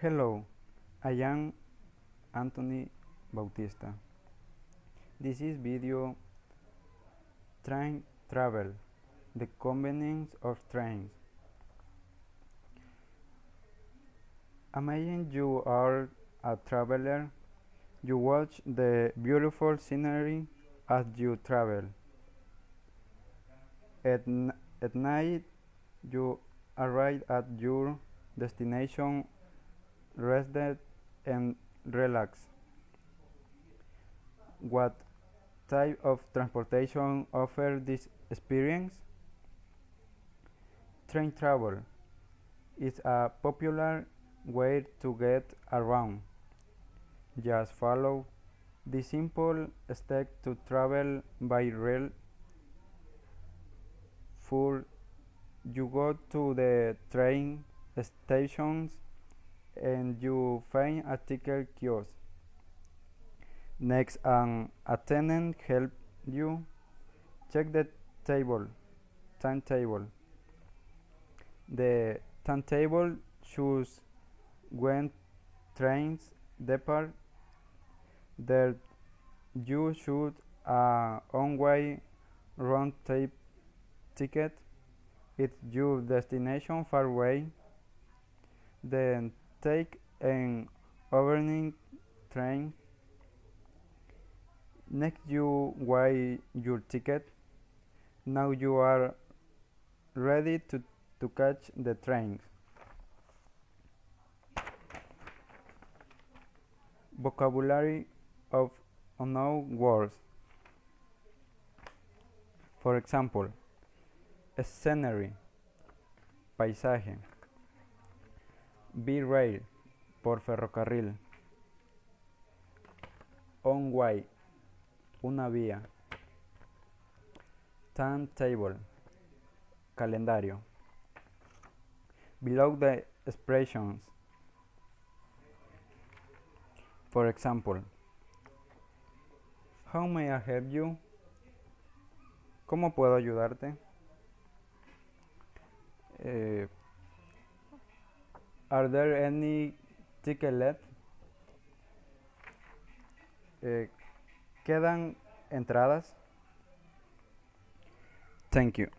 Hello, I am Anthony Bautista. This is video train travel, the convenience of trains. Imagine you are a traveler. You watch the beautiful scenery as you travel. At night, you arrive at your destination, rested and relaxed. What type of transportation offers this experience? Train travel is a popular way to get around. Just follow the simple steps to travel by rail. First, you go to the train stations and you find a ticket kiosk. Next, an attendant helps you check the timetable. The timetable shows when trains depart. There you should a one-way round trip ticket. If your destination far away, then take an overnight train. Next you weigh your ticket. Now you are ready to catch the train. Vocabulary of unknown words. For example, scenery, paisaje. B-rail, por ferrocarril. On-way, una vía. Timetable, calendario. Below the expressions. For example, how may I help you? ¿Cómo puedo ayudarte? Are there any tickets left? ¿Quedan entradas? Thank you.